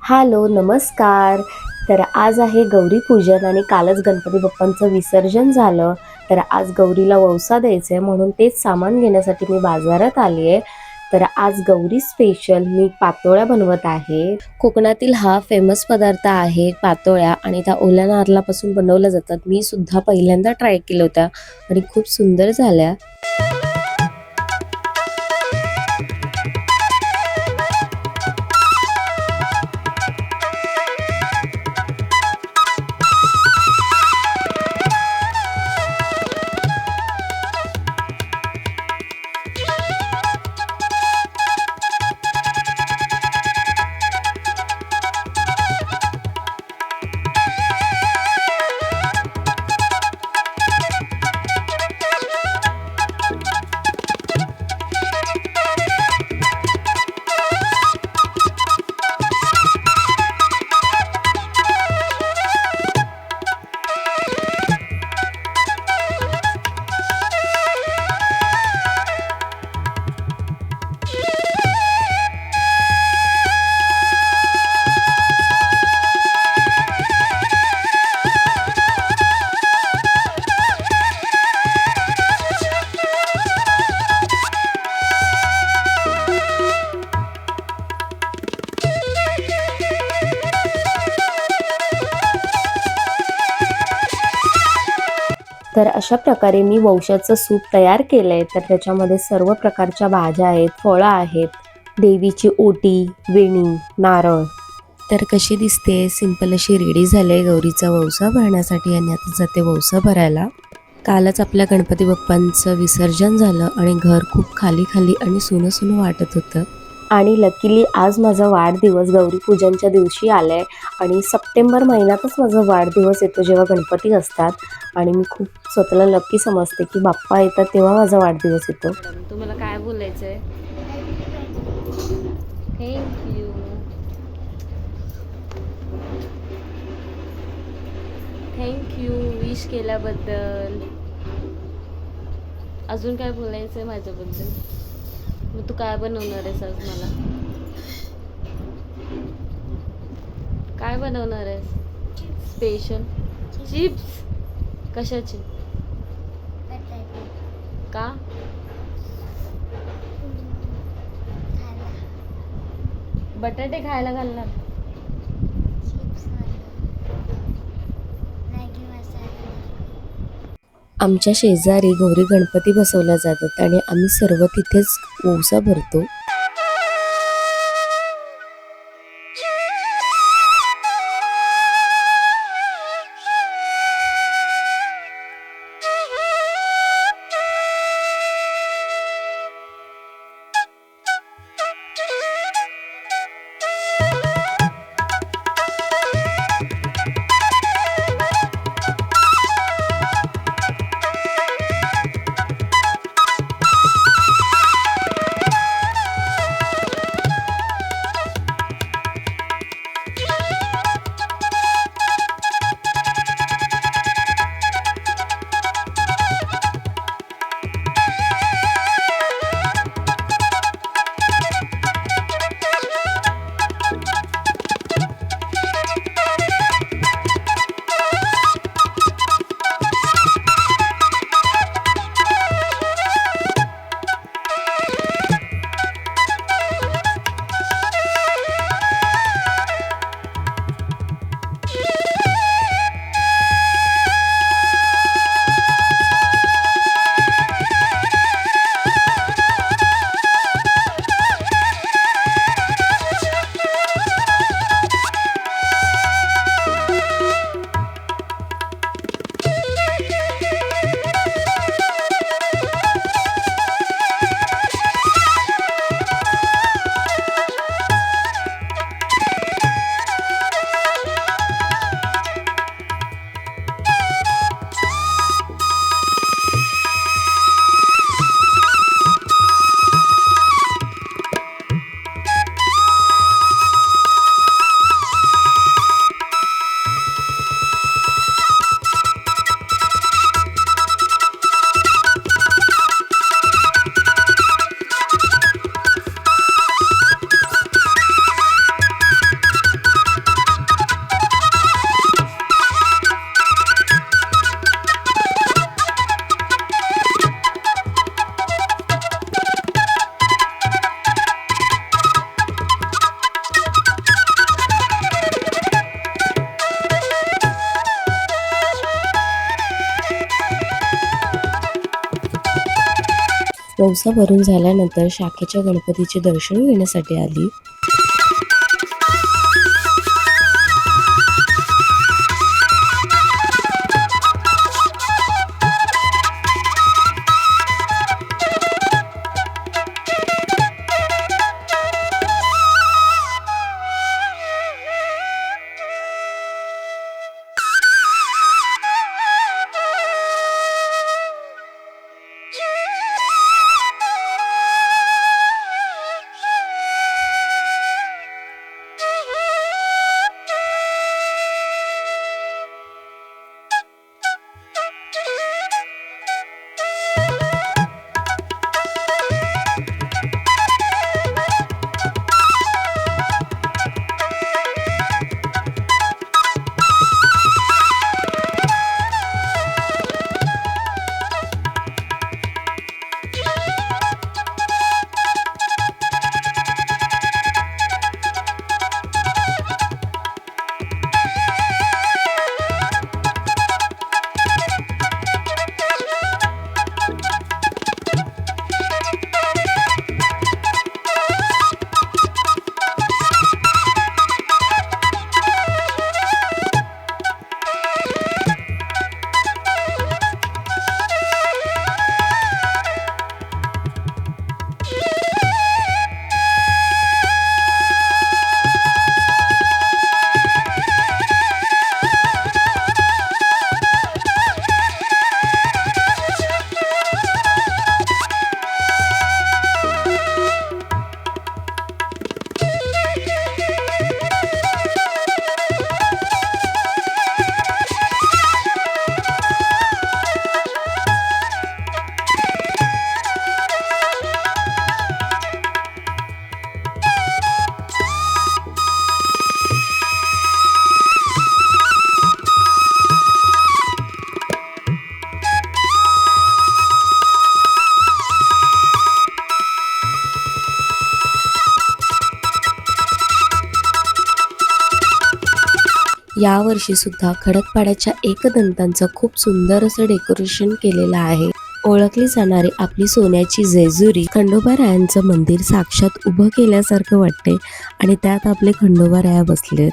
Hello, नमस्कार. तर आज आहे गौरीपूजन आणि कालच गणपती बाप्पांचं विसर्जन झालं. तर आज गौरीला ववसा द्यायचा आहे म्हणून तेच सामान घेण्यासाठी मी बाजारात आली आहे. तर आज गौरी स्पेशल मी पातोळ्या बनवत आहे. कोकणातील हा फेमस पदार्थ आहे पातोळ्या आणि त्या ओल्या नारळापासून बनवल्या जातात. मी सुद्धा पहिल्यांदा ट्राय केल्या होत्या आणि खूप सुंदर झाल्या. तर अशा प्रकारे मी ववशाचं सूप तयार केलं आहे. तर त्याच्यामध्ये सर्व प्रकारच्या भाज्या आहेत, फळं आहेत, देवीची ओटी, वेणी, नारळ. तर कशी दिसते, सिंपल अशी रेडी झाली आहे गौरीचा ववसा भरण्यासाठी आणि आता जाते ववसा भरायला. कालच आपल्या गणपती बाप्पांचं विसर्जन झालं आणि घर खूप खाली खाली आणि सुनं सुनं वाटत होतं. आणि लकीली आज माझा वाढदिवस गौरीपूजनच्या दिवशी आला आहे आणि सप्टेंबर महिन्यातच माझा वाढदिवस येतो जेव्हा गणपती असतात. आणि मी खूप स्वतःला लकी समजते की बाप्पा येतात तेव्हा माझा वाढदिवस येतो. तुम्हाला काय बोलायचं आहे? थँक्यू. थँक्यू विश केल्याबद्दल. अजून काय बोलायचं आहे माझ्याबद्दल? मग तू काय बनवणार आहेस आज मला? काय बनवणार आहेस स्पेशल? चिप्स? कशाचे? का? बटाटे खायला घालणार? आमच्या शेजारी गौरी गणपती बसवल्या जातात आणि आम्ही सर्व तिथेच ववसा भरतो. वौसा भरून झाल्यानंतर शाखेच्या गणपतीचे दर्शन घेण्यासाठी आली. यावर्षी सुद्धा खडकपाड्याच्या एकदंतांचं खूप सुंदर असं डेकोरेशन केलेलं आहे. ओळखली जाणारी आपली सोन्याची जेजुरी खंडोबारायांचं मंदिर साक्षात उभं केल्यासारखं वाटते आणि त्यात आपले खंडोबाराया बसलेत.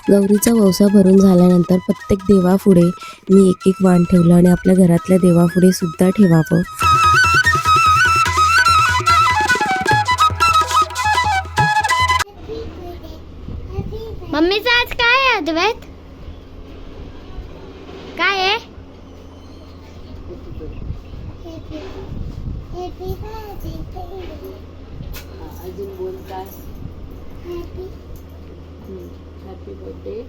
गौरीचा वौसा भरून झाल्यानंतर प्रत्येक देवापुढे मी एक एक वाण ठेवलं आणि आपल्या घरातल्या देवापुढे सुद्धा ठेवावं. मम्मीचं आज काय आहे अद्वैत? काय आहे? अजून बोल काय? Happy birthday.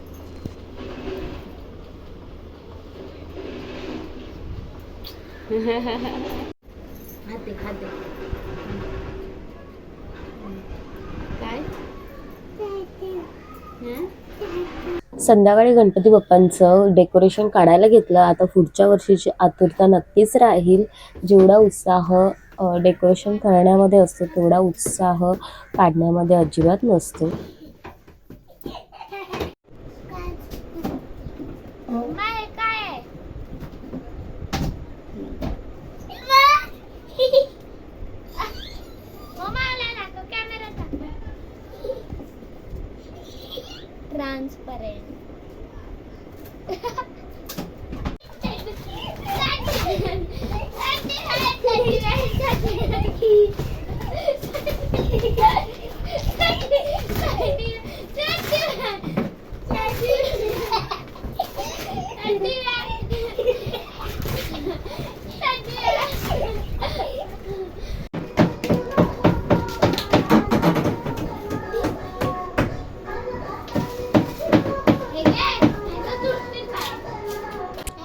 खाते खाते काय? संध्याकाळी गणपती बाप्पांचं डेकोरेशन काढायला घेतलं. आता पुढच्या वर्षीची आतुरता नक्कीच राहील. जेवढा उत्साह डेकोरेशन करण्यामध्ये असतो तेवढा उत्साह काढण्यामध्ये अजिबात नसतो. ट्रान्सपरेंट.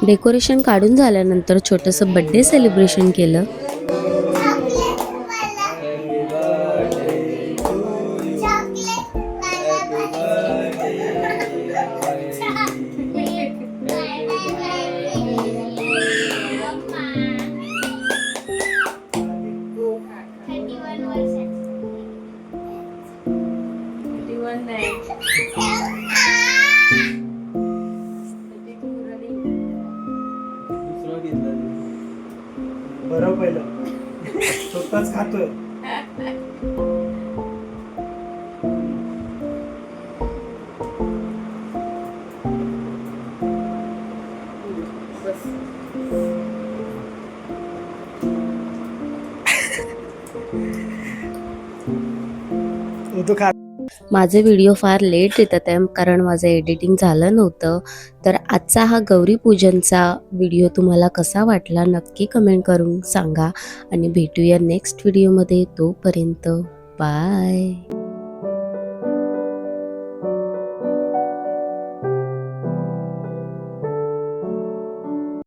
डेकोरेशन काढून झाल्यानंतर छोटंसं बर्थडे सेलिब्रेशन केलं. 31 वर्षाची. दुसरं घेतलं बरं पहिलं स्वतःच खातोय. तू खा. माझे व्हिडिओ फार लेट येतात आहे कारण माझं एडिटिंग झालं नव्हतं. तर आजचा हा गौरी पूजनचा व्हिडिओ तुम्हाला कसा वाटला नक्की कमेंट करून सांगा आणि भेटूया नेक्स्ट व्हिडिओमध्ये. तोपर्यंत बाय.